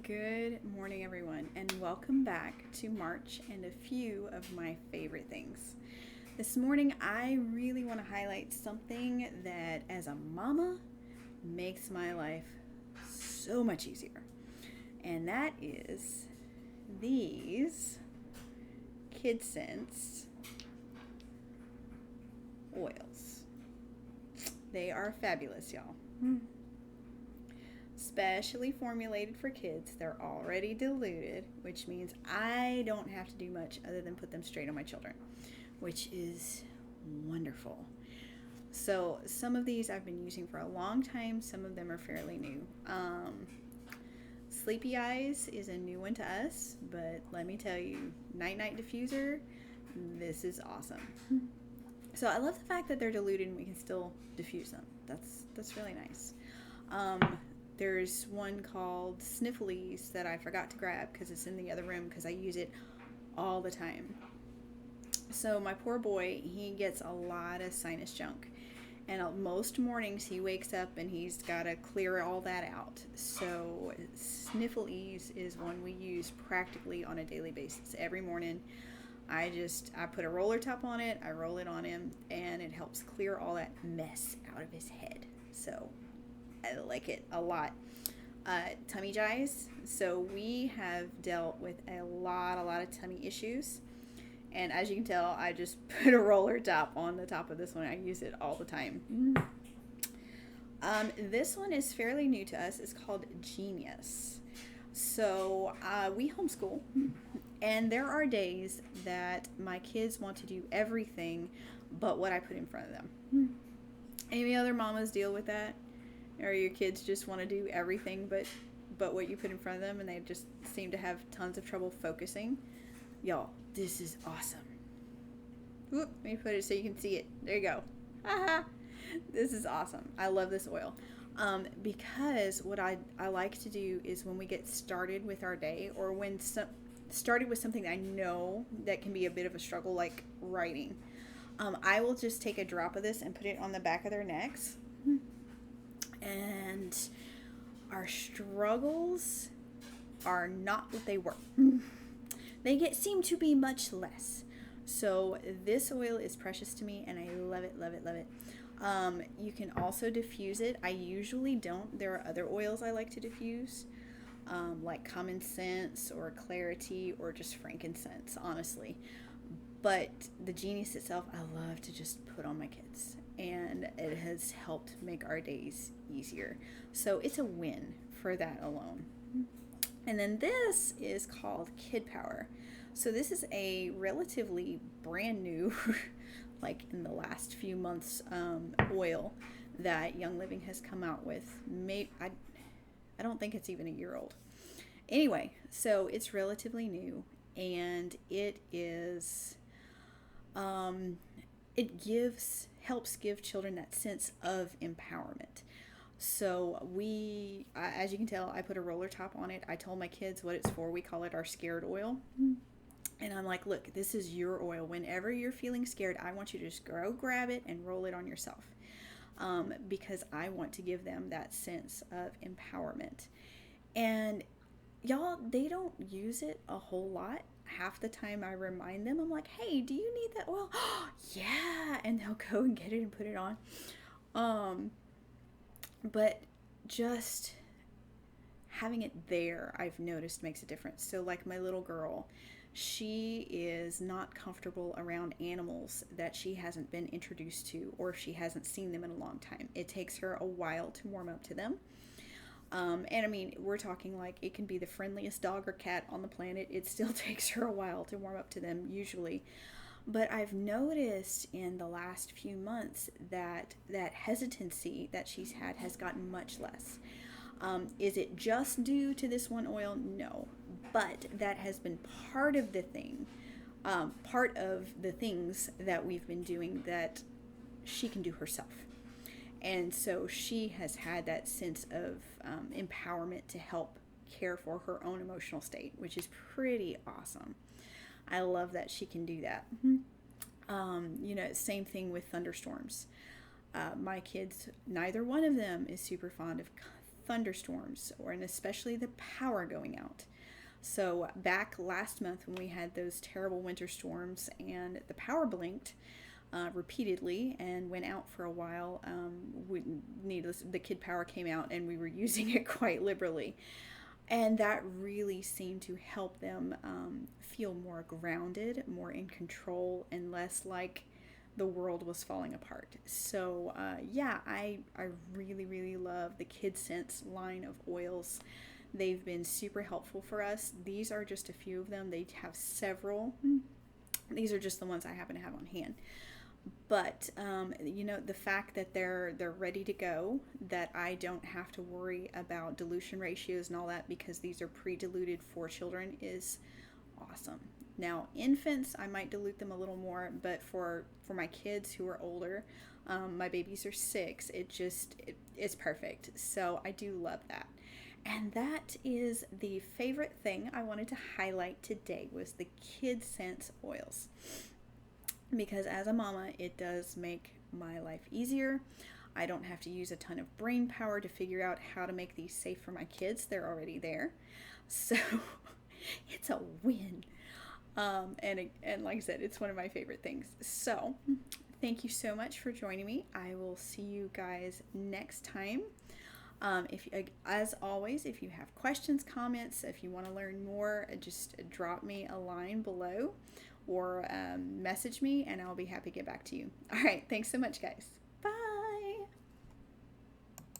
Good morning, everyone, and welcome back to March and a few of my favorite things. This morning, I really want to highlight something that, as a mama, makes my life so much easier, and that is these KidScents oils. They are fabulous, y'all. Specially formulated for kids. They're already diluted, which means I don't have to do much other than put them straight on my children, which is wonderful. So some of these I've been using for a long time. Some of them are fairly new. Sleepy Eyes is a new one to us, but let me tell you, Night Night Diffuser, this is awesome. So I love the fact that they're diluted and we can still diffuse them. That's really nice. There's one called Sniffles that I forgot to grab because it's in the other room because I use it all the time. So my poor boy, he gets a lot of sinus junk. And most mornings he wakes up and he's got to clear all that out. So Sniffles is one we use practically on a daily basis. Every morning I put a roller top on it, I roll it on him, and it helps clear all that mess out of his head. So I like it a lot. Tummy jies. So we have dealt with a lot of tummy issues. And as you can tell, I just put a roller top on the top of this one. I use it all the time. This one is fairly new to us. It's called Genius. So we homeschool. And there are days that my kids want to do everything but what I put in front of them. Any other mamas deal with that? Or your kids just want to do everything but what you put in front of them, and they just seem to have tons of trouble focusing? Y'all, this is awesome. Whoop, let me put it so you can see it. There you go. This is awesome. I love this oil. Because what I like to do is when we get started with our day, or when started with something I know that can be a bit of a struggle, like writing, I will just take a drop of this and put it on the back of their necks. And our struggles are not what they were. They seem to be much less. So this oil is precious to me, and I love it, love it, love it. You can also diffuse it. I usually don't. There are other oils I like to diffuse, like Common Sense or Clarity or just frankincense, honestly. But the Genius itself, I love to just put on my kids, and it has helped make our days easier. So it's a win for that alone. And then this is called Kid Power. So this is a relatively brand new, like in the last few months, oil that Young Living has come out with. I don't think it's even a year old. Anyway, so it's relatively new, and it is, helps give children that sense of empowerment. So as you can tell, I put a roller top on it. I told my kids what it's for. We call it our scared oil. And I'm like, look, this is your oil. Whenever you're feeling scared, I want you to just go grab it and roll it on yourself. Because I want to give them that sense of empowerment. And y'all, they don't use it a whole lot. Half the time I remind them, I'm like, hey, do you need that oil? Yeah. And they'll go and get it and put it on. But just having it there, I've noticed, makes a difference. So like my little girl, she is not comfortable around animals that she hasn't been introduced to, or she hasn't seen them in a long time. It takes her a while to warm up to them. And I mean, we're talking like it can be the friendliest dog or cat on the planet. It still takes her a while to warm up to them usually. But I've noticed in the last few months that hesitancy that she's had has gotten much less. Is it just due to this one oil? No. But that has been part of the things that we've been doing that she can do herself. And so she has had that sense of empowerment to help care for her own emotional state, which is pretty awesome. I love that she can do that. Same thing with thunderstorms. My kids, neither one of them is super fond of thunderstorms, and especially the power going out. So back last month when we had those terrible winter storms and the power blinked repeatedly and went out for a while, the kid power came out and we were using it quite liberally. And that really seemed to help them feel more grounded, more in control, and less like the world was falling apart. So yeah, I really, really love the KidScents line of oils. They've been super helpful for us. These are just a few of them. They have several. These are just the ones I happen to have on hand. But the fact that they're ready to go, that I don't have to worry about dilution ratios and all that because these are pre-diluted for children, is awesome. Now, infants, I might dilute them a little more, but for my kids who are older, my babies are 6, it's perfect. So I do love that. And that is the favorite thing I wanted to highlight today, was the KidScents oils. Because as a mama, it does make my life easier. I don't have to use a ton of brain power to figure out how to make these safe for my kids. They're already there. So it's a win. And like I said, it's one of my favorite things. So thank you so much for joining me. I will see you guys next time. As always, if you have questions, comments, if you want to learn more, just drop me a line below or message me and I'll be happy to get back to you. All right. Thanks so much, guys.